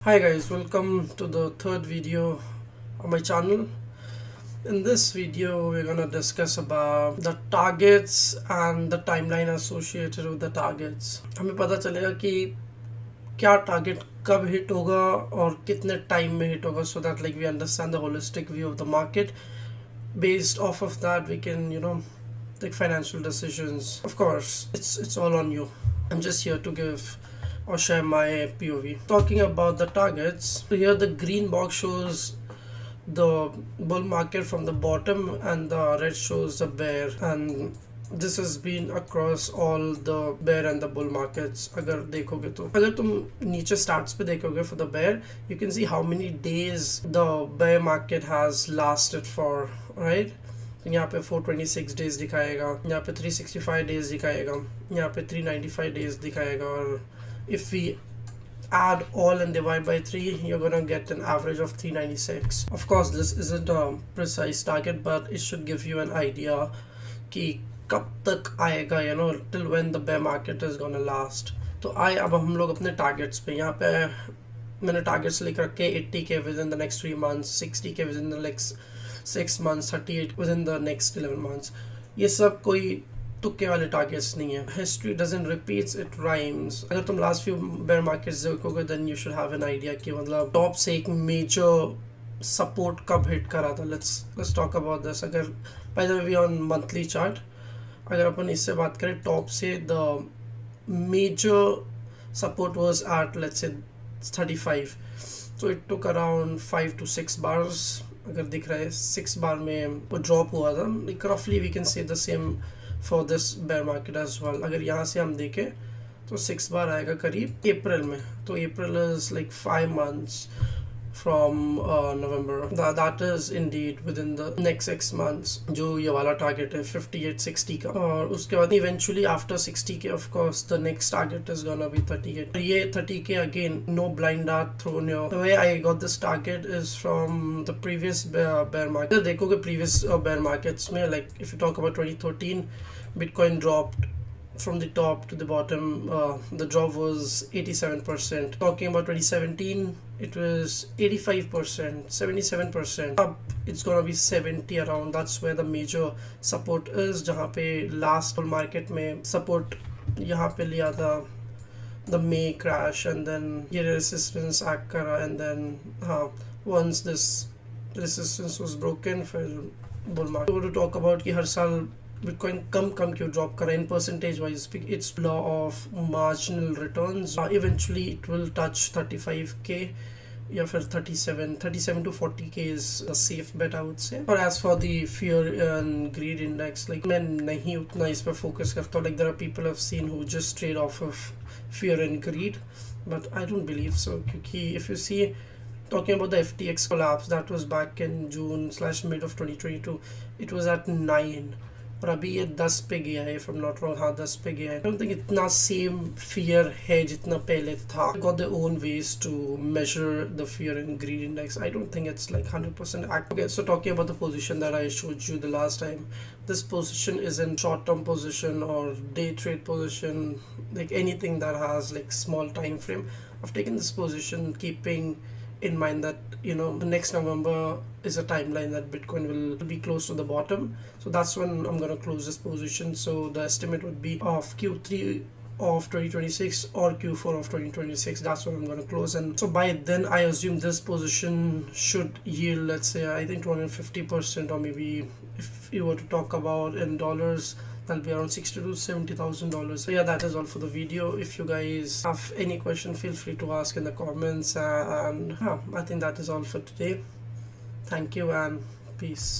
Hi guys, welcome to the third video on my channel. In this video, we're gonna discuss about the targets and the timeline associated with the targets. हमें पता चलेगा कि क्या target कब hit होगा और कितने time में hit होगा, so that like we understand the holistic view of the market. Based off of that, we can take financial decisions. Of course, it's all on you. I'm just here to give or share my POV. Talking about the targets, so here the green box shows the bull market from the bottom and the red shows the bear, and this has been across all the bear and the bull markets. अगर देखोगे तो अगर तुम नीचे starts पे देखोगे for the bear, you can see how many days the bear market has lasted for, right? यहाँ पे 426 days दिखाएगा, यहाँ पे 365 days दिखाएगा, यहाँ पे 395 days दिखाएगा, और if we add all and divide by 3, you're gonna get an average of 396. Of course, this isn't a precise target, but it should give you an idea कि कब तक आएगा, till when the bear market is gonna last. तो आए अब हम लोग अपने targets पे. यहाँ पे मैंने targets लिख रखे 80k within the next 3 months, 60k within the next 6 months, 38 within the next 11 months. ये सब कोई तुक्के वाले टारगेट्स नहीं है. History doesn't repeats, it rhymes. अगर तुम लास्ट फ्यू बेयर मार्केट्स देखोगे then you should have an idea कि मतलब टॉप से एक मेजर सपोर्ट कब हिट करा था. Let's talk about this. अगर by the way on monthly chart अगर अपन इससे बात करें टॉप से, the major support was at let's say 35. So it took around 5 to 6 bars. अगर दिख रहा है 6 बार में वो ड्रॉप हुआ था. लाइक रफली we can say the same for this bear market as well. अगर यहाँ से हम देखें तो 6 बार आएगा करीब अप्रैल में. तो अप्रैल is like 5 months from November. That is indeed within the next 6 months. जो ये वाला target है 58-60 का. और उसके बाद eventually after 60k of course the next target is gonna be 30k. ये 30k again, no blind dart thrown here. The way I got this target is from the previous bear market. देखोगे previous bear markets में, like if you talk about 2013, Bitcoin dropped from the top to the bottom. The drop was 87%. Talking about 2017, it was 85%, 77%. Up it's gonna be 70 around. That's where the major support is. जहाँ पे last bull market में support यहाँ पे लिया था, the May crash, and then ये resistance act करा, and then once this resistance was broken फिर bull market. तो to talk about कि हर साल Bitcoin कम क्यों ड्रॉप करा in percentage wise, it's law of marginal returns. Eventually it will touch 35k या फिर 37 to 40k is a safe bet I would say. और as for the fear and greed index, like मैं नहीं उतना इस पर focus करता हूँ. like there are people I've seen who just trade off of fear and greed, but I don't believe so. क्योंकि if you see, talking about the FTX collapse, that was back in June/mid of 2022. It was at 9 और अभी ये 10 पे गया है. From not wrong, हाँ 10 पे गया है. आई डोंट थिंक इतना सेम फियर है जितना पहले था. Got their own ways to measure the fear and greed index. I don't think it's like 100% act. Okay, so talking about the position that I showed you the last time, this position is in short term position or day trade position, like anything that has like small time frame. I've taken this position keeping in mind that the next November is a timeline that Bitcoin will be close to the bottom. So that's when I'm gonna close this position. So the estimate would be of Q3 of 2026 or Q4 of 2026. That's when I'm gonna close, and so by then I assume this position should yield, let's say, I think 250%, or maybe if you were to talk about in dollars, that'll be around $60,000 to $70,000. So yeah, that is all for the video. If you guys have any question, feel free to ask in the comments, and I think that is all for today. Thank you and peace.